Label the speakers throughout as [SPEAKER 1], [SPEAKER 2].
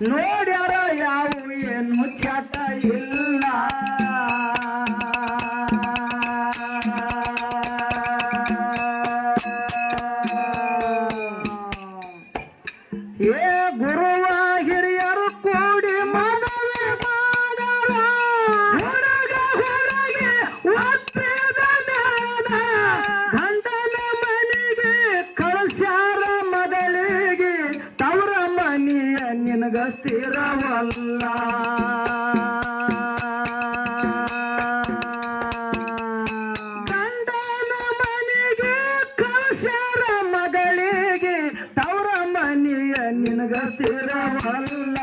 [SPEAKER 1] ನೋಡ್ಯಾರ ಯಾವ ಏನು ಚಟ ಇಲ್ಲ ಏ ಗುರುವ ಹಿರಿಯರು ಕೂಡಿ ಮನವಿ ಮಾಡರ ಹೊರಗ ಹೊರಗೆ ಒಪ್ಪಿದ ಮೇಲ ಗಂಡನ ಮನೆಗೆ ಕಳಿಸ್ಯಾರ ಮಗಳಿಗೆ ತವರ ಮನೆಯ ನಿನಗ ಸ್ಥಿರವಲ್ಲ ಗಂಡನ ಮನೆಗೆ ಕಳಿಸ್ಯಾರ ಮಗಳಿಗೆ ತವರ ಮನೆಯ ನಿನಗ ಸ್ಥಿರವಲ್ಲ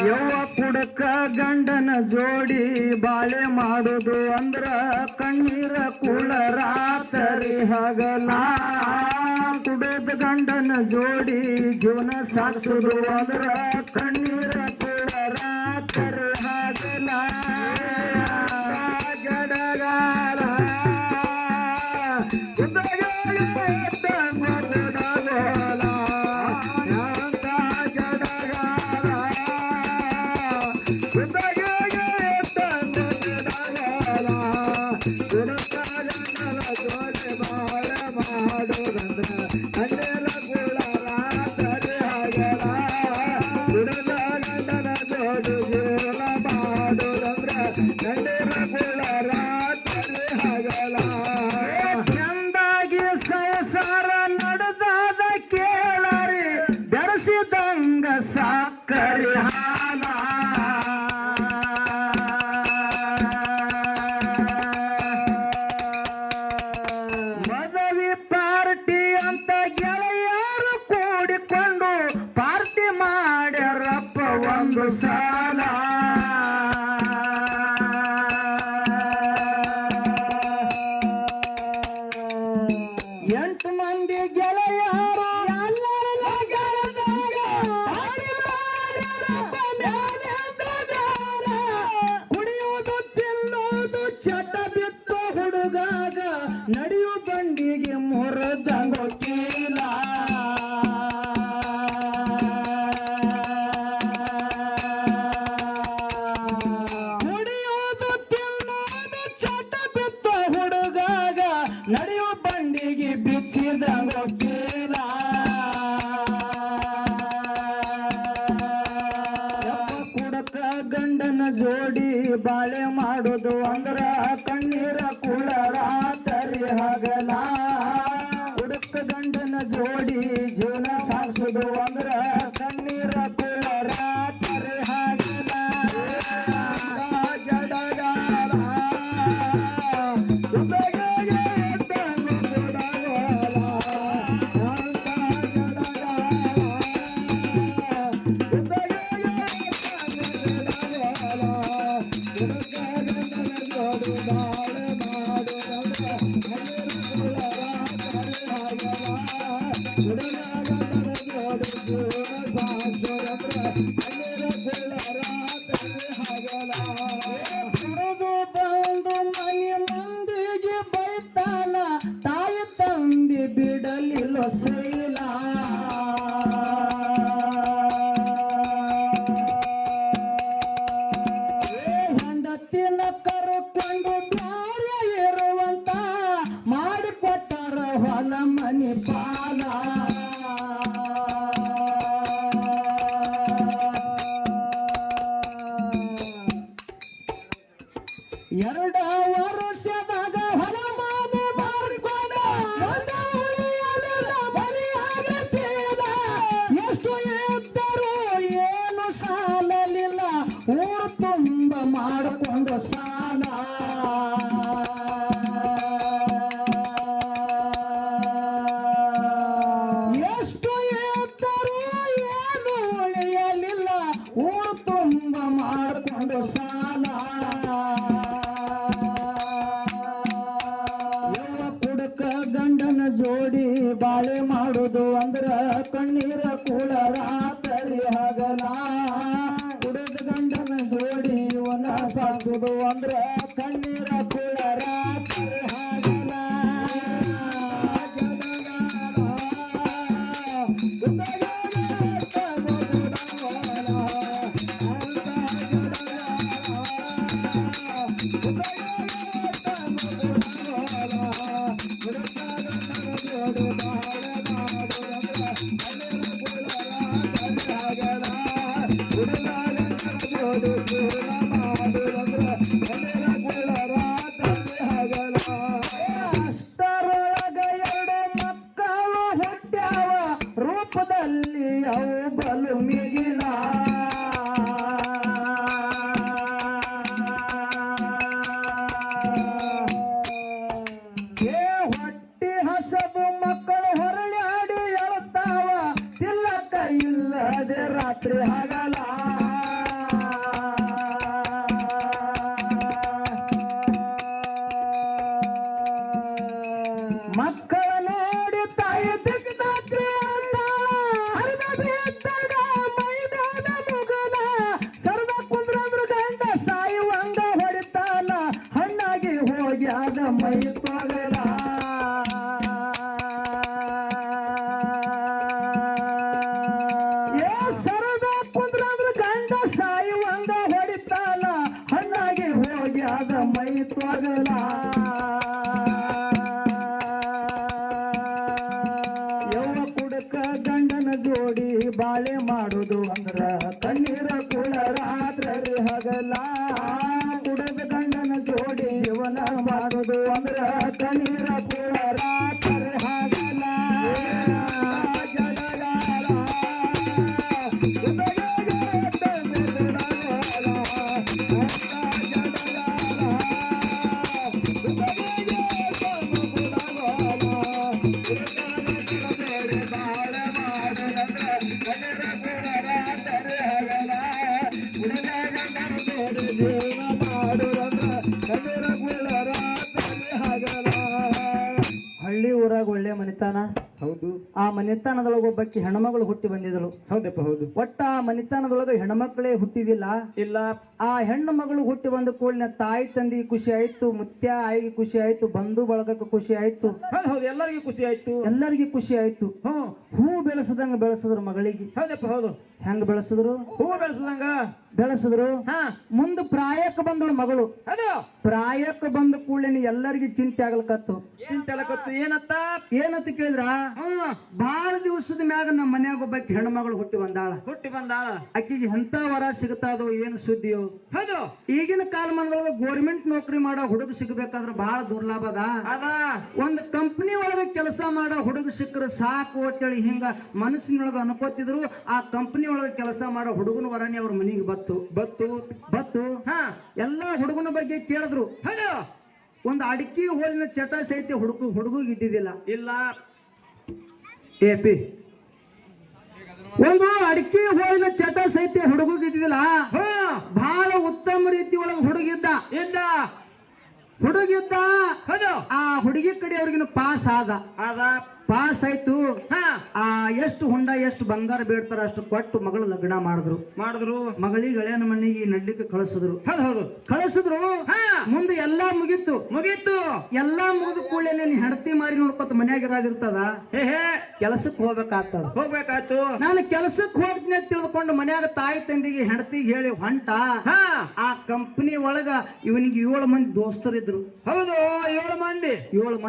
[SPEAKER 1] ಯವ್ವ ಕುಡಕ ಗಂಡನ ಜೋಡಿ ಬಾಳೆ ಮಾಡುದು ಅಂದ್ರ ಕಣ್ಣೀರ ಕುಳ ರಾತ್ರಿ ಹಗಲ ಕುಡದ ಗಂಡನ ಜೋಡಿ ಜೀವನ ಸಾಗಿಸುದು ಅಂದ್ರ ಕಣ್ಣೀರ ಕುಳ ರಾತ್ರಿ ಹಗಲ ಗಡಗಾಲ ಚಂದಾಗಿ ಸಂಸಾರ ನಡೆದಾದ ಕೇಳರಿ ಬೆರೆಸಿದಂಗ ಸಾಕರಿ ಹಾಲ ಮದುವೆ ಪಾರ್ಟಿ ಅಂತ ಗೆಳೆಯರು ಕೂಡಿಕೊಂಡು ಪಾರ್ಟಿ ಮಾಡ್ಯಾರಪ್ಪ ಒಂದು ಸಾಲ ಎಂಟು ಮಂದಿ ಗೆಳೆಯರು ಎಲ್ಲರ ಗೆಳದಾಗ ಕುಡಿಯುವುದು ತಿನ್ನುವುದು ಚಟ ಬಿತ್ತು ಹುಡುಗಾಗ ನಡೆಯು ಬಂಡಿಗೆ ಮುರಿದಂಗೋ ಕೀಲ ಕುಡಿಯುವುದು ತಿನ್ನುವುದು ಚಟ ಬಿತ್ತು ಹುಡುಗಾಗ ನಡೆಯು ಬಂಡಿಗೆ ಬಿಚ್ಚಿದಂಗೋ ಕೀಲ ಕುಡಕ ಗಂಡನ ಜೋಡಿ ಬಾಳೆ ಮಾಡುದು ಅಂದ್ರ ಕಣ್ಣೀರ ಕುಳ ರಾತ್ರಿ ಹಗಲ ಕುಡಕ ಗಂಡನ ಜೋಡಿ ಜೀವನ ಸಾಗಿಸುದು ಅಂದ್ರ ಕಣ್ಣೀರ ಕುಳ ರಾತ್ರಿ ಹಗಲ ಜಡಗಾಲ Good ಕಣ್ಣೀರ ಕುಳ ರಾತ್ರಿ ಹಗಲ ಕುಡಿದ ಗಂಡನ ಜೋಡಿ ಇವನ ಸಾಸುದು ಅಂದ್ರ ಕಣ್ಣೀರ ಕುಳ ರಾತ್ರಿ ಹಗಲ ಅಷ್ಟರೊಳಗ ಎರಡು ಮಕ್ಕಳು ಹುಟ್ಟ್ಯಾವ ರೂಪದಲ್ಲಿ ಅವು ಬಲು ಮಿಗಿಲ ಹೊಟ್ಟಿ ಹಸದು ಮಕ್ಕಳು ಹೊರಳಾಡಿ ಎಳುತ್ತಾವ ತಿಲ್ಲಕ್ಕ ಇಲ್ಲದೆ ರಾತ್ರಿ ಹಗಲ ಮಕ್ಕಳ ನೋಡಿ ತಾಯಿ ದಿಕ್ಕದಾತ್ರಿ ಹರಿದ ಬಿದ್ದಾಗ ಮೈ ಮೇಲೆ ಮುಗಲ ಸರದ ಕುಂದ್ರಂದ್ರ ಗಂಡ ಸಾಯುವಂಗ ಹೊಡಿತಾನ ಹಣ್ಣಾಗಿ ಹೋಗ್ಯಾದ ಮೈ ತೊಗಲ ಸರದ ಕುಂದ್ರಂದ್ರ ಗಂಡ ಸಾಯುವಂಗ ಹೊಡಿತಾನ ಹಣ್ಣಾಗಿ ಹೋಗ್ಯಾದ ಮೈ ತೊಗಲ ಗಂಡನ ಜೋಡಿ ಬಾಳೆ ಮಾಡುದು ಅಂದ್ರ ಕಣ್ಣೀರ ಕುಳ ರಾತ್ರಿ ಹಗಲ ಕುಡದ ಗಂಡನ ಜೋಡಿ ಜೀವನ ಮಾಡುದು ಅಂದ್ರ ಕಣ್ಣೀರ ಕುಳ ರಾತ್ರಿ ಹಗಲ ಹಳ್ಳಿ ಊರಾಗ ಒಳ್ಳೆ ಮನಿತಾನ.
[SPEAKER 2] ಹೌದು.
[SPEAKER 1] ಆ ಮನಿತಾನದೊಳಗ ಒಬ್ಬಕ್ಕಿ ಹೆಣ್ಮಗಳು ಹುಟ್ಟಿ ಬಂದಿದ್ರು.
[SPEAKER 2] ಹೌದಪ್ಪ ಹೌದು.
[SPEAKER 1] ಒಟ್ಟ ಆ ಮನಿತಾನದೊಳಗ ಹೆಣ್ಮಕ್ಳೇ ಹುಟ್ಟಿದಿಲ್ಲ.
[SPEAKER 2] ಇಲ್ಲ.
[SPEAKER 1] ಆ ಹೆಣ್ಣು ಮಗಳು ಹುಟ್ಟಿ ಬಂದ ಕೂಡಲೇ ತಾಯಿ ತಂದಿಗೆ ಖುಷಿ ಆಯ್ತು, ಮುತ್ಯ ಆಯಿಗೆ ಖುಷಿ ಆಯ್ತು, ಬಂಧು ಬಳಗಕ್ಕೆ ಖುಷಿ ಆಯ್ತು.
[SPEAKER 2] ಹೌದು, ಎಲ್ಲರಿಗೂ ಖುಷಿ ಆಯ್ತು.
[SPEAKER 1] ಎಲ್ಲರಿಗೂ ಖುಷಿ ಆಯ್ತು. ಹೂ ಬೆಳೆಸದಂಗ ಬೆಳೆಸಿದ್ರು ಮಗಳಿಗೆ.
[SPEAKER 2] ಹೌದಪ್ಪ ಹೌದು.
[SPEAKER 1] ಹೆಂಗ ಬೆಳೆಸಿದ್ರು?
[SPEAKER 2] ಹೂ ಬೆಳೆಸದಂಗ
[SPEAKER 1] ಬೆಳೆಸಿದ್ರು. ಮುಂದ ಪ್ರಾಯಕ್ಕೆ ಬಂದಳು ಮಗಳು. ಪ್ರಾಯಕ್ಕೆ ಬಂದ ಕೂಡಲೇ ಎಲ್ಲರಿಗೂ ಚಿಂತೆ ಆಗ್ಲಕತ್ತು.
[SPEAKER 2] ಚಿಂತೆ ಆಗ್ಲಕತ್ತು.
[SPEAKER 1] ಏನತ್ತ ಕೇಳಿದ್ರ, ಬಹಳ ದಿವಸದ ಮ್ಯಾಗ ನಮ್ಮ ಮನ್ಯಾಗ ಒಬ್ಬಕ್ಕೆ ಹೆಣ್ಣು ಮಗಳು ಹುಟ್ಟಿ ಬಂದಾಳ. ಆಕಿಗೆ ಎಂತ ವರ ಸಿಗತಾದೋ ಏನು ಸುದ್ದಿಯೋ.
[SPEAKER 2] ಹೌದು.
[SPEAKER 1] ಈಗಿನ ಕಾಲಮಾನದೊಳಗ ಗೋರ್ಮೆಂಟ್ ನೌಕರಿ ಮಾಡೋ ಹುಡುಗ ಸಿಗಬೇಕಾದ್ರ ಬಹಳ ದುರ್ಲಾಭ ಅದ. ಒಂದ್ ಕಂಪನಿ ಒಳಗ ಕೆಲಸ ಮಾಡೋ ಹುಡುಗ ಸಿಕ್ಕರು ಸಾಕು ಅಂತೇಳಿ ಹಿಂಗ ಮನಸ್ಸಿನೊಳಗ ಅನ್ಕೋತಿದ್ರು. ಆ ಕಂಪನಿ ಒಳಗ ಕೆಲಸ ಮಾಡೋ ಹುಡುಗನ ವರನೇ ಅವ್ರ ಮನೆಗೆ ಬತ್ತು. ಎಲ್ಲಾ ಹುಡುಗನ ಬಗ್ಗೆ ಕೇಳಿದ್ರು. ಒಂದು ಅಡಿಕೆ ಹೋಳಿನ ಚಟ ಸಹಿತ ಹುಡುಗಿಗೆ ಇದ್ದಿದ್ದಿಲ್ಲ.
[SPEAKER 2] ಇಲ್ಲ.
[SPEAKER 1] ಒಂದು ಅಡಿಕೆ ಹೋಳಿನ ಚಟ ಸಹಿತ ಹುಡುಗಿಗೆ ಇದ್ದಿದ್ದಿಲ್ಲ. ಬಹಳ ಉತ್ತಮ ರೀತಿ ಒಳಗ ಹುಡುಗಿದ್ದ. ಆ ಹುಡುಗಿ ಕಡೆ ಅವ್ರಿಗಿನ ಪಾಸ್ ಪಾಸ್ ಆಯ್ತು. ಎಷ್ಟು ಹುಂಡ ಎಷ್ಟು ಬಂಗಾರ ಬೇಡ್ತಾರ ಅಷ್ಟು ಕೊಟ್ಟು ಮಗಳು ಲಗ್ನ ಮಾಡಿದ್ರು. ಮಗಳಿಗೆ ಹಳೆಯನ ಮನೆಗೆ ನಡ್ಲಿಕ್ಕೆ ಕಳಿಸಿದ್ರು. ಮುಂದೆ ಎಲ್ಲಾ ಮುಗೀತು. ಎಲ್ಲಾ ಮುಗಿದ ಕೂಡಲೇ ನೀನ್ ಹೆಂಡತಿ ಮಾರಿ ನೋಡ್ಕೊತ ಮನ್ಯಾಗ ಇರೋದಿರ್ತದ, ಕೆಲಸಕ್ಕೆ ಹೋಗ್ಬೇಕಾಯ್ತು. ನಾನು ಕೆಲಸಕ್ಕೆ ಹೋಗ್ತೀನಿ ಅಂತ ತಿಳಿದುಕೊಂಡು ಮನ್ಯಾಗ ತಾಯಿ ತಂದಿಗೆ ಹೆಂಡತಿಗೆ ಹೇಳಿ ಹೊಂಟ. ಆ ಕಂಪನಿ ಒಳಗ ಇವನಿಗೆ 7 ಮಂದಿ ದೋಸ್ತರಿದ್ರು.
[SPEAKER 2] ಹೌದು, 7 ಮಂದಿ.
[SPEAKER 1] 7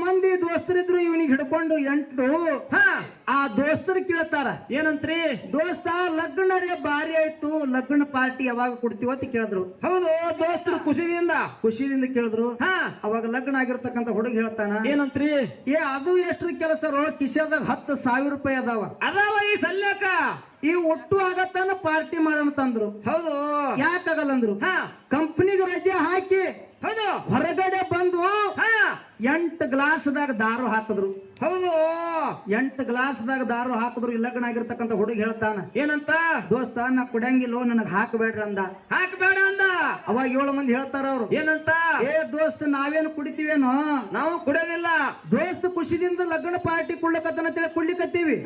[SPEAKER 1] ಮಂದಿ ದೋಸ್ತರಿದ್ರು. ಇವನಿಗೆ ಹಿಡ್ಕೊಂಡು 8. ಆ ದೋಸ್ತರು ಕೇಳ್ತಾರ, ಏನಂತ್ರಿ ದೋಸ್ತ ಲಗ್ನ ಬಾರಿ ಆಯ್ತು, ಲಗ್ನ ಪಾರ್ಟಿ ಯಾವಾಗ ಕೊಡ್ತೀವ ಅಂತ ಕೇಳಿದ್ರು.
[SPEAKER 2] ಹೌದು, ದೋಸ್ತರು
[SPEAKER 1] ಖುಷಿಯಿಂದ ಕೇಳಿದ್ರು. ಅವಾಗ ಲಗ್ನ ಆಗಿರ್ತಕ್ಕಂಥ ಹುಡುಗ ಹೇಳ್ತಾನ,
[SPEAKER 2] ಏನಂತ್ರಿ
[SPEAKER 1] ಅದು ಎಷ್ಟ್ರ ಕೆಲಸ ಕಿಶೆದಾಗ 10,000 ರೂಪಾಯಿ ಅದಾವ
[SPEAKER 2] ಈ ಸಲ್ಯಾಕ.
[SPEAKER 1] ಈ ಒಟ್ಟು ಆಗತ್ತಾನ ಪಾರ್ಟಿ ಮಾಡೋಣ ತಂದ್ರು.
[SPEAKER 2] ಹೌದು.
[SPEAKER 1] ಯಾಕಾಗಲ್ಲ ಅಂದ್ರು, ಕಂಪನಿಗೆ ರಜೆ ಹಾಕಿ ಹೊರಗಡೆ ಬಂದು 8 ಗ್ಲಾಸ್ದಾಗ ದಾರು ಹಾಕಿದ್ರು.
[SPEAKER 2] ಹೌದು
[SPEAKER 1] 8 ಗ್ಲಾಸ್ದಾಗ ದಾರು ಹಾಕಿದ್ರು. ಲಗ್ನ ಆಗಿರ್ತಕ್ಕಂಥ ಹುಡುಗ ಹೇಳ್ತಾನ,
[SPEAKER 2] ಏನಂತ?
[SPEAKER 1] ದೋಸ್ತ ನಾ ಕುಡಿಯಂಗಿಲ್ಲೋ, ನನಗ್ ಹಾಕಬೇಡ್ರಿ ಅಂದ.
[SPEAKER 2] ಹಾಕಬೇಡ ಅಂದ.
[SPEAKER 1] ಅವಾಗ 7 ಮಂದಿ ಹೇಳ್ತಾರ ಅವ್ರು,
[SPEAKER 2] ಏನಂತ?
[SPEAKER 1] ಏ ದೋಸ್ತ ನಾವೇನು ಕುಡಿತೀವೇನೋ,
[SPEAKER 2] ನಾವು ಕುಡಿಯೋದಿಲ್ಲ.
[SPEAKER 1] ದೋಸ್ತ ಖುಷಿದಿಂದ ಲಗ್ನ ಪಾರ್ಟಿ ಕುಡ್ಲಕತ್ತನ ಅಂತೇಳಿ ಕುಡ್ಲಿಕತ್ತೀವಿ.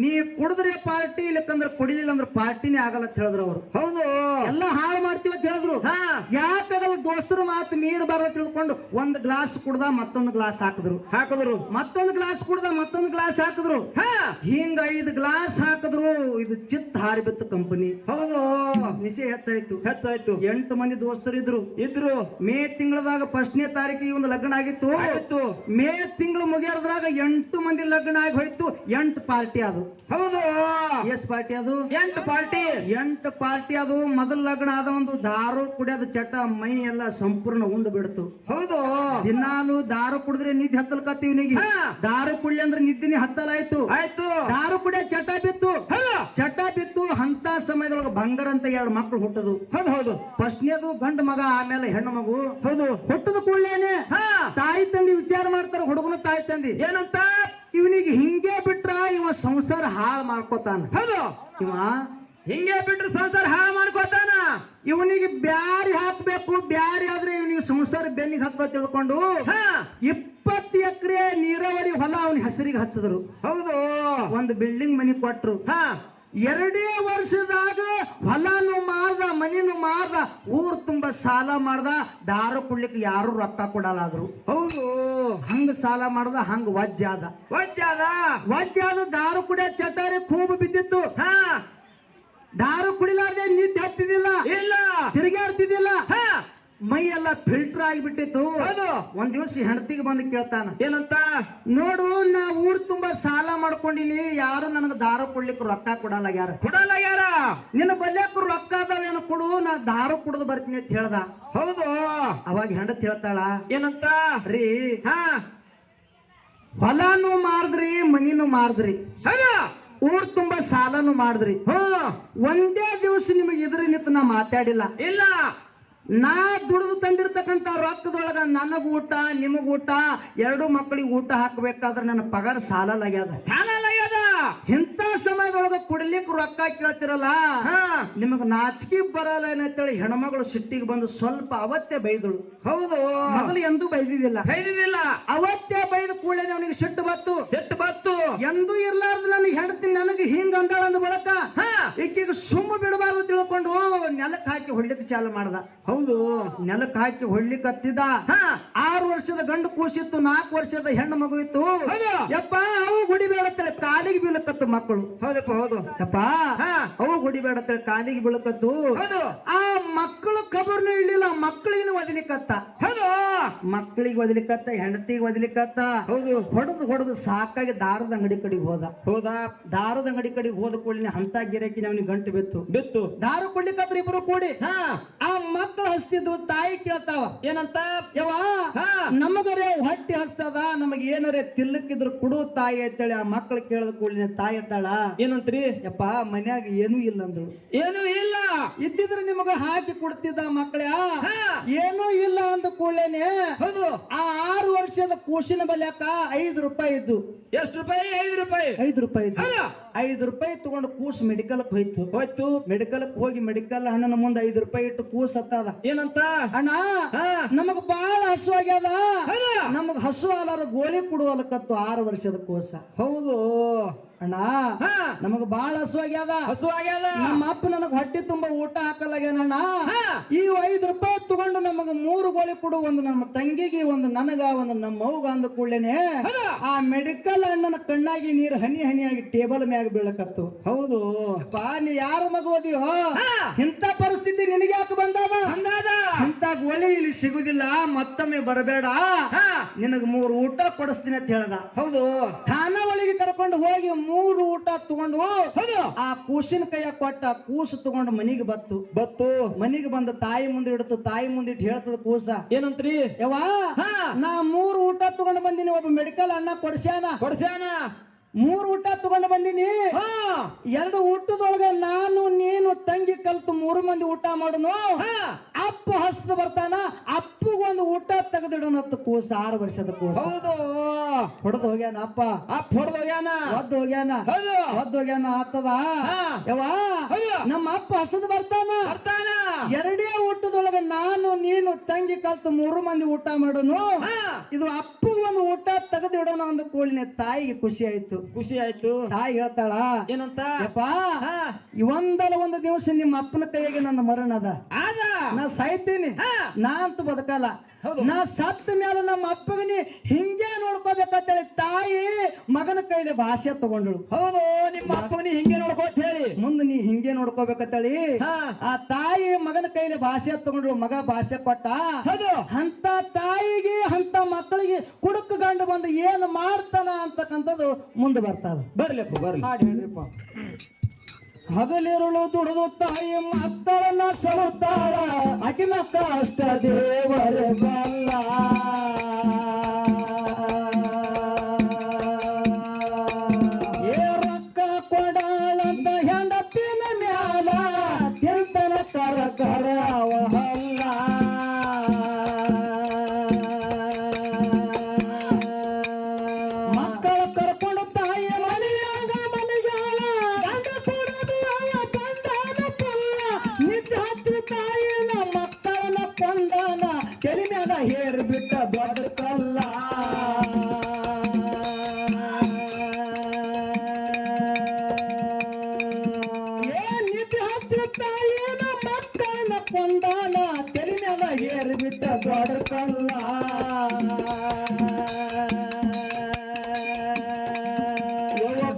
[SPEAKER 1] ನೀ ಕುಡಿದ್ರೆ ಪಾರ್ಟಿ, ಇಲ್ಲಕಂದ್ರ ಕುಡಿಲಿಲ್ಲ ಅಂದ್ರೆ ಪಾರ್ಟಿನೇ ಆಗಲ್ಲ ಅಂತ ಹೇಳಿದ್ರು ಅವ್ರು.
[SPEAKER 2] ಹೌದು
[SPEAKER 1] ಎಲ್ಲ ಹಾಳು ಮಾಡ್ತೀವಿ ಅಂತ ಹೇಳಿದ್ರು. ಯಾಕಾಗಲ್ಲ ದೋಸ್ತರ ಮಾತು ಮೀರ್ ಬಾರ ತಿಳ್ಕೊಂಡು 1 ಗ್ಲಾಸ್ ಕುಡ್ದ ಮತ್ತೊಂದು ಗ್ಲಾಸ್ ಹಾಕಿದ್ರು. ಮತ್ತೊಂದು ಗ್ಲಾಸ್ ಕುಡ್ದ ಮತ್ತೊಂದು ಗ್ಲಾಸ್ ಹಾಕಿದ್ರು. ಹಿಂಗ 5 ಗ್ಲಾಸ್ ಹಾಕಿದ್ರು. ಇದು ಚಿತ್ತ ಹಾರಿಬಿತ್ತು ಕಂಪನಿ.
[SPEAKER 2] ಹೌದು
[SPEAKER 1] ವಿಷಯ ಹೆಚ್ಚಾಯ್ತು.
[SPEAKER 2] 8
[SPEAKER 1] ಮಂದಿ ದೋಸ್ತರು
[SPEAKER 2] ಇದ್ರು.
[SPEAKER 1] ಮೇ ತಿಂಗಳದಾಗ 1ನೇ ತಾರೀಕಿಗೆ ಒಂದು ಲಗ್ನ ಆಗಿತ್ತು. ಮೇ ತಿಂಗಳು ಮುಗಿಯೋದ್ರಾಗ 8 ಮಂದಿ ಲಗ್ನ ಆಗಿ ಹೋಯ್ತು. 8 ಪಾರ್ಟಿ ಅದು.
[SPEAKER 2] ಹೌದು
[SPEAKER 1] ಎಸ್ ಪಾರ್ಟಿ ಅದು?
[SPEAKER 2] 8 ಪಾರ್ಟಿ.
[SPEAKER 1] 8 ಪಾರ್ಟಿ ಅದು. ಮೊದಲ ಲಗ್ನ ಆದ ಒಂದು ದಾರು ಕುಡಿಯೋದು ಚಟ ಮೈ ಎಲ್ಲ ಸಂಪೂರ್ಣ ಉಂಡು ಬಿಡ್ತು.
[SPEAKER 2] ಹೌದು
[SPEAKER 1] ದಿನಾಲು ದಾರು ಕುಡಿದ್ರೆ ನಿದ್ದೆ ಹತ್ತಲ್ಕತ್ತೀವಿ. ದಾರು ಕುಡ್ಲಿ ಅಂದ್ರೆ ನಿದ್ದಿನಿ ಹತ್ತಲಾಯ್ತು. ದಾರು ಕುಡಿಯೋ ಚಟ ಬಿತ್ತು. ಅಂತ ಸಮಯದೊಳಗೆ ಬಂಗಾರ ಅಂತ 2 ಮಕ್ಕಳು ಹುಟ್ಟದು.
[SPEAKER 2] ಹೌದು
[SPEAKER 1] ಫಸ್ಟ್ನೇದು ಗಂಡು ಮಗ, ಆಮೇಲೆ ಹೆಣ್ಣು ಮಗು. ಹೌದು ಹುಟ್ಟದ ಕೂಡಲೇನೆ ತಾಯಿ ತಂದಿ ವಿಚಾರ ಮಾಡ್ತಾರ. ಹುಡುಗನ ತಾಯಿ ತಂದಿ
[SPEAKER 2] ಏನಂತ?
[SPEAKER 1] ಇವನಿಗೆ ಹಿಂಗೆ ಬಿಟ್ರ ಇವ ಸಂಸಾರ ಹಾಳು ಮಾಡ್ಕೋತಾನ.
[SPEAKER 2] ಹೌದು
[SPEAKER 1] ಇವ
[SPEAKER 2] ಹಿಂಗೆ ಬಿಟ್ರೆ ಸಂಸಾರ ಹಾಳು ಮಾಡ್ಕೋತಾನ.
[SPEAKER 1] ಇವನಿಗೆ ಬ್ಯಾರಿ ಹಾಕ್ಬೇಕು. ಬ್ಯಾರಿ ಆದ್ರೆ ಇವನಿಗೆ ಸಂಸಾರ ಬೆನ್ನಿಗೆ ಹತ್ತ ತಿಳ್ಕೊಂಡು 20 ಎಕರೆ ನೀರಾವರಿ ಹೊಲ ಅವನ ಹೆಸರಿಗೆ ಹಚ್ಚಿದ್ರು.
[SPEAKER 2] ಹೌದು
[SPEAKER 1] ಒಂದು ಬಿಲ್ಡಿಂಗ್ ಮನಿ ಕೊಟ್ರು. 2 ವರ್ಷದಾಗ ಹೊಲನು ಮಾರ್ದ, ಮನಿನು ಮಾರ್ದ, ಊರ್ ತುಂಬಾ ಸಾಲ ಮಾಡ್ದ. ದಾರು ಕುಡ್ಲಿಕ್ಕೆ ಯಾರು ರೊಕ್ಕ ಕೊಡಲಾದ್ರು.
[SPEAKER 2] ಹೌದು
[SPEAKER 1] ಹಂಗ ಸಾಲ ಮಾಡ್ದ, ಹಂಗ ವಜ್ಜ ಆದ. ದಾರು ಕುಡಿಯೋ ಚಟಾರಿ ಖೂಬ್ ಬಿದ್ದಿತ್ತು. ದಾರು ಕುಡಿಲಾರ್ದೆ ನಿದ್ದೆ ಹತ್ತಿದಿಲ್ಲ,
[SPEAKER 2] ಇಲ್ಲ
[SPEAKER 1] ತಿರುಗಾಡ್ತಿದ್ದಿಲ್ಲ. ಮೈ ಎಲ್ಲ ಫಿಲ್ಟರ್ ಆಗಿಬಿಟ್ಟಿತ್ತು. ಒಂದ್ ದಿವಸ ಹೆಂಡತಿಗೆ ಬಂದು ಕೇಳ್ತಾನ,
[SPEAKER 2] ಏನಂತ?
[SPEAKER 1] ನೋಡು ನಾ ಊರ್ ತುಂಬಾ ಸಾಲ ಮಾಡ್ಕೊಂಡಿನಿ, ಯಾರು ನನಗ ದಾರು ಕೊಡ್ಲಿಕ್ಕೆ ರೊಕ್ಕ ಕೊಡಲ್ಲ
[SPEAKER 2] ಯಾರ
[SPEAKER 1] ನಿನ್ನ ಬಲ್ಯಾಕ ರೊಕ್ಕ ಅದಾವೇನು ಕೊಡು, ನಾ ದಾರು ಕುಡ್ದು ಬರ್ತೀನಿ ಅಂತ ಹೇಳ್ದ.
[SPEAKER 2] ಹೌದು
[SPEAKER 1] ಅವಾಗ ಹೆಂಡತಿ ಹೇಳ್ತಾಳ,
[SPEAKER 2] ಏನಂತ?
[SPEAKER 1] ರೀ ಹೊಲನು ಮಾರ್ದ್ರಿ, ಮನಿನು ಮಾರ್ದ್ರಿ, ಊರ್ ತುಂಬಾ ಸಾಲನು ಮಾಡಿದ್ರಿ. ಒಂದೇ ದಿವಸ ನಿಮಗೆ ಎದುರು ನಿಂತು ನಾ ಮಾತಾಡಿಲ್ಲ.
[SPEAKER 2] ಇಲ್ಲ
[SPEAKER 1] ನಾ ದುಡಿದು ತಂದಿರ್ತಕ್ಕಂತ ರೊಕ್ಕದೊಳಗ ನನಗ ಊಟ, ನಿಮಗ ಊಟ, 2 ಮಕ್ಕಳಿಗೆ ಊಟ ಹಾಕಬೇಕಾದ್ರೆ ನನ್ನ ಪಗಾರ ಸಾಲಲಾಗ್ಯದ. ಇಂಥ ಸಮಯದೊಳಗ ಕುಡ್ಲಿಕ್ಕೆ ರೊಕ್ಕ ಕೇಳ್ತಿರಲ್ಲ, ನಿಮಗ ನಾಚಿಕೆ ಬರಲ್ಲ ಏನಂತೇಳಿ ಹೆಣ್ಮಗಳು ಸಿಟ್ಟಿಗೆ ಬಂದು ಸ್ವಲ್ಪ ಅವತ್ತೇ ಬೈದಳು.
[SPEAKER 2] ಹೌದು
[SPEAKER 1] ಮೊದಲು ಎಂದೂ ಬೈದಿದ್ದಿಲ್ಲ. ಅವತ್ತೇ ಬೈದ ಕೂಡಲೇ ಅವನಿಗೆ ಸಿಟ್ಟು ಬತ್ತು. ಎಂದೂ ಇರ್ಲಾರ್ದು ನನಗೆ ಹೆಂಡತಿ ನನಗೆ ಹಿಂಗ ಅಂದಾಳ ಅಂದ ಬಳಕ ಈಕೆಗೆ ಸುಮ್ಮ ಬಿಡಬಾರ್ದು ತಿಳ್ಕೊಂಡು ನೆಲಕ್ಕೆ ಹಾಕಿ ಹೊಡ್ಲಿಕ್ಕೆ ಚಾಲು ಮಾಡ್ದ.
[SPEAKER 2] ಹೌದು
[SPEAKER 1] ನೆಲಕ್ಕೆ ಹಾಕಿ ಹೊಡ್ಲಿಕ್ಕೆ ಹತ್ತಿದ. 6 ವರ್ಷದ ಗಂಡು ಕೂಸಿತ್ತು, 4 ವರ್ಷದ ಹೆಣ್ಣು ಮಗು ಇತ್ತು. ಯಪ್ಪ ಅವು ಗುಡಿಬೇಡತ್ತೇಳಿ ಕಾಲಿಗೆ ಬೀಳಕತ್ತು ಮಕ್ಕಳು.
[SPEAKER 2] ಹೌದು
[SPEAKER 1] ಯಪ್ಪ ಅವು ಗುಡಿಬೇಡತ್ತೇಳಿ ಕಾಲಿಗೆ ಬೀಳಕತ್ತು. ಆ ಮಕ್ಕಳು ಕಬರ್ನು ಇಳ್ಳಿಲ್ಲ, ಮಕ್ಕಳಿಗೆ ಒದಲಿಕತ್ತ. ಮಕ್ಕಳಿಗೆ ಒದಲಿಕತ್ತ, ಹೆಂಡತಿಗೆ ಒದಲಿಕತ್ತ. ಹೊಡೆದು ಸಾಕಾಗಿ ದಾರದ ಅಂಗಡಿ ಕಡೆಗೆ ಹೋದ. ದಾರದ ಅಂಗಡಿ ಕಡೆಗೆ ಹೋದ ಕೂಡಲೇ ಅಂತ ಗಿರಾಕಿ ಅವನಿಗೆ ಗಂಟು ಬಿತ್ತು. ದಾರು ಕೊಡ್ಲಿಕ್ಕತ್ರ ಇಬ್ರು ಕೂಡಿ. ಆ ಮಕ್ಕಳು ಹಸ್ತಿದ್ರು. ತಾಯಿ ಕೇಳ್ತಾವ, ಏನಂತ? ಯವ್ವ ನಮಗರೇ ಹೊಟ್ಟಿ ಹಸ್ತದ, ನಮಗ ಏನರೇ ತಿಲ್ಲಕ್ಕಿದ್ರು ಕೊಡು ತಾಯಿ ಅಂತೇಳಿ ಆ ಮಕ್ಕಳು ಕೇಳದ ಕೂಡಲೇ ತಾಯಿ ಅಂತಾಳ, ಏನಂತ್ರಿ? ಯಪ್ಪ ಮನ್ಯಾಗ ಏನೂ ಇಲ್ಲ ಅಂದ್ರು. ಏನೂ ಇಲ್ಲ ಇದ್ದಿದ್ರೆ ನಿಮಗ ಹಾಕಿ ಕೊಡ್ತಿದ್ದ ಮಕ್ಕಳ. ಏನೂ ಇಲ್ಲ ಅಂದ ಕೂಡಲೇನೆ ಆ 6 ವರ್ಷದ ಕೂಸಿನ ಬಲ್ಯಾಕ 5 ರೂಪಾಯಿ ಇದ್ದು.
[SPEAKER 2] ಎಷ್ಟು ರೂಪಾಯಿ? 5 ರೂಪಾಯಿ.
[SPEAKER 1] 5 ರೂಪಾಯಿ ಇದ್ದು. 5 ರೂಪಾಯಿ ತಗೊಂಡು ಕೂಸು ಮೆಡಿಕಲ್ಕ್ ಹೋಯ್ತು. ಮೆಡಿಕಲ್ಕ್ ಹೋಗಿ ಮೆಡಿಕಲ್ ಅಣ್ಣನ ಮುಂದೆ 5 ರೂಪಾಯಿ ಇಟ್ಟು ಕೂಸ್ ಹತ್ತದ. ಏನಂತ? ಅಣ್ಣ ನಮಗ ಬಾಳ ಹಸು ಆಗ್ಯದ, ನಮಗ ಹಸು ಅಲ್ಲಾರ ಗೋಳಿ ಕೊಡುವಲಕತ್ತು 6 ವರ್ಷದ ಕೂಸ. ಹೌದು ಅಣ್ಣ ನಮಗ ಬಾಳ ಹಸು ಆಗ್ಯದ. ನಮ್ಮ ಅಪ್ಪ ನನಗ ಹೊಟ್ಟೆ ತುಂಬಾ ಊಟ ಹಾಕಲಾಗ್ಯಾನಣ್ಣ. ಈ 5 ರೂಪಾಯಿ ತಗೊಂಡು ನಮಗ 3 ಗೋಳಿ ಕೊಡು, ಒಂದು ನಮ್ಮ ತಂಗಿಗೆ, ಒಂದು ನನಗ, ಒಂದು ನಮ್ಮ ಅವ್ಗ ಅಂದ ಕೂಡಲೇನೆ ಆ ಮೆಡಿಕಲ್ ಅಣ್ಣನ ಕಣ್ಣಾಗಿ ನೀರು ಹನಿ ಹನಿಯಾಗಿ ಟೇಬಲ್ ಮ್ಯಾಗ ಬೀಳಕತ್ತು. ಹೌದು ನೀ ಯಾರ ಮಗು ಓದಿಯೋ? ಇಂಥ ಪರಿಸ್ಥಿತಿ ನಿನಗೆ ಯಾಕೆ ಬಂದದ? ಇಂಥ ಗೋಳಿ ಇಲ್ಲಿ ಸಿಗುದಿಲ್ಲ, ಮತ್ತೊಮ್ಮೆ ಬರಬೇಡ, ನಿನಗ 3 ಊಟ ಕೊಡಿಸ್ತೀನಿ ಅಂತ ಹೇಳ್ದ. ಹೌದು ಖಾನಾವಳಿಗೆ ಕರ್ಕೊಂಡು ಹೋಗಿ 3 ಊಟ ತಗೊಂಡು ಆ ಕೂಸಿನ ಕೈಯ ಕೊಟ್ಟ. ಕೂಸು ತಗೊಂಡು ಮನಿಗೆ ಬತ್ತು. ಮನಿಗೆ ಬಂದ ತಾಯಿ ಮುಂದೆ ಇಡ್ತು. ತಾಯಿ ಮುಂದೆ ಇಟ್ಟು ಹೇಳ್ತದ ಕೂಸ, ಏನಂತ್ರಿ? ಯವ್ವ ನಾ 3 ಊಟ ತಗೊಂಡು ಬಂದಿನಿ, ಒಬ್ಬ ಮೆಡಿಕಲ್ ಅಣ್ಣ ಕೊಡ್ಸ್ಯಾನ. 3 ಊಟ ತಗೊಂಡು ಬಂದಿನಿ. 2 ಊಟದೊಳಗ ನಾನು ನೀನು ತಂಗಿ ಕಲ್ತು 3 ಮಂದಿ ಊಟ ಮಾಡುನು. ಅಪ್ಪ ಅಪ್ಪ ಹಸ್ತ ಬರ್ತಾನ ಅಪ್ಪಗೊಂದು ಊಟ ತೆಗೆದಿಡೋಣತ್ತು ಕೂಸ 6 ವರ್ಷದ ಕೂಸ
[SPEAKER 2] ಹೌದು
[SPEAKER 1] ಹೊಡೆದು ಹೋಗ್ಯಾನ ಅಪ್ಪ
[SPEAKER 2] ಹೊಡೆದು ಹೋಗ್ಯಾನ
[SPEAKER 1] ಒದ್ದು ಹೋಗ್ಯಾನ
[SPEAKER 2] ಹೌದು
[SPEAKER 1] ಒದ್ದು ಹೋಗ್ಯಾನ ಆತದ ಯವ್ವ
[SPEAKER 2] ಹೌದು
[SPEAKER 1] ನಮ್ಮ ಅಪ್ಪ ಹಸದ್ ಬರ್ತಾನ
[SPEAKER 2] ಬರ್ತಾನ
[SPEAKER 1] ಎರಡೇ ಊಟದೊಳಗ ನಾನು ನೀನು ತಂಗಿ ಕಲ್ತು 3 ಮಂದಿ ಊಟ ಮಾಡೋನು ಇದು ಅಪ್ಪಗೊಂದು ಊಟ ತೆಗೆದಿಡೋಣ ಒಂದು ಕೂಳಿನ ತಾಯಿಗೆ ಖುಷಿ ಆಯ್ತು ತಾಯಿ ಹೇಳ್ತಾಳ
[SPEAKER 2] ಏನಂತ
[SPEAKER 1] ಯಪ್ಪ ಒಂದಲ್ಲ ಒಂದು ದಿವಸ ನಿಮ್ಮ ಅಪ್ಪನ ಕೈಯಾಗೆ ನನ್ನ ಮರಣ ಅದ ನಾ ಸಾಯ್ತೀನಿ ನಾ ಅಂತೂ ಬದುಕಲ್ಲ ನಾ ಸತ್ತ ಮೇಲೆ ನಮ್ಮ ಅಪ್ಪಗ ಹಿಂಗೆ ನೋಡ್ಕೋಬೇಕಂತೇಳಿ ತಾಯಿ ಮಗನ ಕೈಲಿ ಭಾಷೆ ತಗೊಂಡಳು.
[SPEAKER 2] ಹೌದು ನಿಮ್ಮ ಅಪ್ಪನಿ ಹಿಂಗೆ ನೋಡ್ಕೋತ ಹೇಳಿ
[SPEAKER 1] ಮುಂದೆ ನೀ ಹಿಂಗೆ ನೋಡ್ಕೋಬೇಕಂತೇಳಿ ಆ ತಾಯಿ ಮಗನ ಕೈಲಿ ಭಾಷೆ ತಗೊಂಡ್ರು. ಮಗ ಭಾಷೆ ಕೊಟ್ಟ. ಅಂತ ತಾಯಿಗೆ ಅಂತ ಮಕ್ಕಳಿಗೆ ಕುಡುಕು ಗಂಡು ಬಂದು ಏನು ಮಾಡ್ತಾನ ಅಂತಕ್ಕಂಥದ್ದು ಮುಂದೆ ಬರ್ತದ.
[SPEAKER 2] ಬರ್ಲಿಪ್ಪ ಬರ್ಲಿ
[SPEAKER 1] ಹೇಳ್ರಿಪ್ಪ. ಹಗಲಿರುಳು ದುಡಿದು ತಾಯಿ ಮಕ್ಕಳನ್ನ ಸಲುತ್ತಾಳ ಅಕಿನ ಕಷ್ಟ ದೇವರ ಬಲ್ಲ. ಏ ರೊಕ್ಕ ಕೊಡಾಳಂತ ಹೆಂಡತಿನ ಮ್ಯಾಲ ತಿಂತನ ಕರ ಅವಹಲ್ಲ. ಮಕ್ಕಳ ಕರ್ಕೊಂಡು ತಾಯಿ ಮನೆಯಾಗ ಮನೆಗಾಳ ಗಂಡ ತಾಯಿನ ಮಕ್ಕಳನ್ನ ಕೊಂದಾನ ತಲೆ ಮ್ಯಾಲ ಹೇರ್ ಬಿಟ್ಟ ದೊಡ್ಡ ಕಲ್ಲ. ನಿತ್ಯ ಹತ್ತಿ ತಾಯಿನ ಮಕ್ಕಳನ್ನ ಕೊಂದಾನ ತಲೆ ಮ್ಯಾಲ ಹೇರ್ ಬಿಟ್ಟ ದೊಡ್ಡ ಕಲ್ಲ.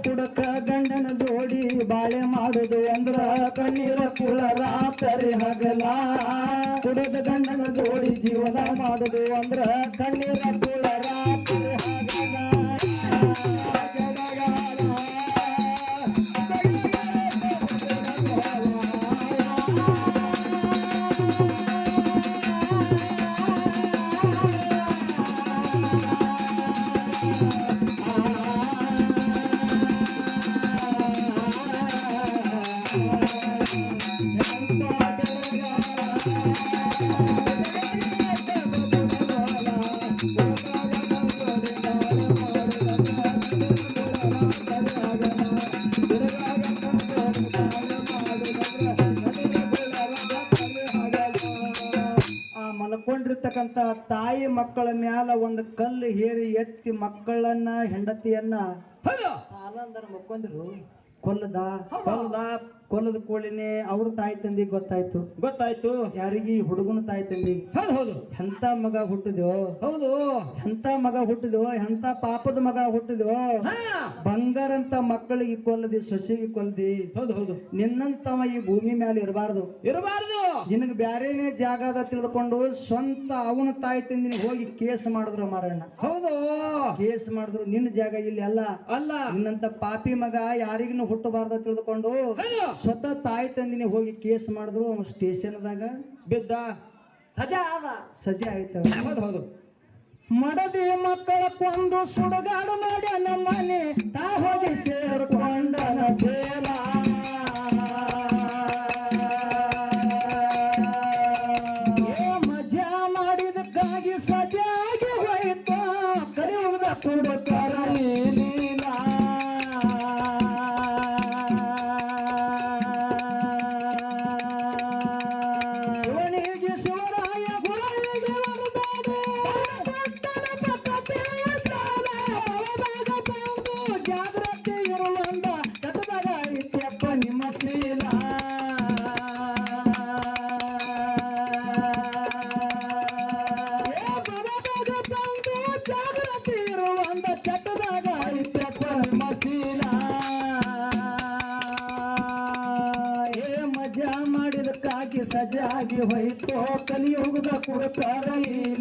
[SPEAKER 1] ಕುಡಕ ಗಂಡನ ಜೋಡಿ ಬಾಳೆ ಮಾಡುದು ಅಂದ್ರ ಕಣ್ಣೀರ ಕುಳ ರಾತ್ರಿ ಹಗಲ. ಕುಡದ ಗಂಡನ ಜೋಡಿ ಜೀವನ ಮಾಡುದು ಅಂದ್ರ ಕಣ್ಣೀರ ಕುಳ ರಾತ್ರಿ ಹಗಲ. ಮಲ್ಕೊಂಡಿರ್ತಕ್ಕಂಥ ತಾಯಿ ಮಕ್ಕಳ ಮ್ಯಾಲ ಒಂದು ಕಲ್ಲು ಹೇರಿ ಎತ್ತಿ ಮಕ್ಕಳನ್ನ ಹೆಂಡತಿಯನ್ನ ಸಾಲಂದರ ಮಕ್ಕೊಂಡ್ರು. ಕೊಲ್ಲದ ಕೂಡಲೇ ಅವ್ರ ತಾಯಿ ತಂದಿ ಗೊತ್ತಾಯ್ತು ಯಾರಿಗೆ ಹುಡುಗನ ತಾಯಿ ತಂದಿ.
[SPEAKER 2] ಹೌದು
[SPEAKER 1] ಎಂತ ಮಗ ಹುಟ್ಟಿದ್ಯೋ,
[SPEAKER 2] ಹೌದು
[SPEAKER 1] ಎಂತ ಮಗ ಹುಟ್ಟಿದ್ಯೋ, ಎಂತ ಪಾಪದ ಮಗ ಹುಟ್ಟಿದ್ಯೋ. ಬಂಗಾರ ಅಂತ ಮಕ್ಕಳಿಗೆ ಕೊಲ್ಲದಿ, ಸೊಸೆಗೆ ಕೊಲ್ಲದಿ.
[SPEAKER 2] ಹೌದು
[SPEAKER 1] ನಿನ್ನಂತವ ಈ ಭೂಮಿ ಮೇಲೆ ಇರಬಾರ್ದು. ನಿನಗೆ ಬ್ಯಾರೇನೇ ಜಾಗದ ತಿಳಿದುಕೊಂಡು ಸ್ವಂತ ಅವನ ತಾಯಿ ತಂದಿನ ಹೋಗಿ ಕೇಸ್ ಮಾಡಿದ್ರು ಮಾರಣ್ಣ.
[SPEAKER 2] ಹೌದು
[SPEAKER 1] ಕೇಸ್ ಮಾಡಿದ್ರು. ನಿನ್ನ ಜಾಗ ಇಲ್ಲಿ ಅಲ್ಲ. ನಿನ್ನಂತ ಪಾಪಿ ಮಗ ಯಾರಿಗೂ ಹುಟ್ಟಬಾರ್ದ ತಿಳಿದುಕೊಂಡು ಸ್ವತಃ ತಾಯಿ ತಂದಿನಿ ಹೋಗಿ ಕೇಸ್ ಮಾಡಿದ್ರು. ಅವನು ಸ್ಟೇಷನ್ದಾಗ
[SPEAKER 2] ಬಿದ್ದ.
[SPEAKER 1] ಸಜೆ ಆಯ್ತು.
[SPEAKER 2] ಹೌದು
[SPEAKER 1] ಮಡದಿ ಮಕ್ಕಳ ಕೊಂದು ಸುಡುಗಾಡು ಮಾಡ್ಯಾನ ಮನೆ ತಾ ಹೋಗಿ ಸೇರ್ಕೊಂಡನ ಬೇಲ. ಮಜಾ ಮಾಡಿದಕ್ಕಾಗಿ ಸಜಾಗಿ ಹೋಯ್ತು ಕರೆಯುವುದ ಕೊಡುತ್ತಾರ ನೀಲ. ಶಿವನಿಗೆ ಶಿವರಾಯ ಗುರುವಿಗೆ ವರದಾನ. ಜಾಗ್ರತೆ ಇರುವಂದ ಕಟ್ಟದಾಗ ಇತ್ಯಪ್ಪ ನಿಮ್ಮ ಶೀಲ. ಜಾಗ್ರತೆ ಇರುವಂದ ಚಟ್ಟದಾಗ ಇತ್ಯಪ್ಪ ನಿಮ್ಮ ಶೀಲ. ಮಜಾ ಮಾಡಿದಕ್ಕಾಗಿ ಸಜಾಗಿ ಹೋಯ್ತು ಕಲಿಯುಗದ ಕುಡುಕಾರ ಇಲ್ಲ.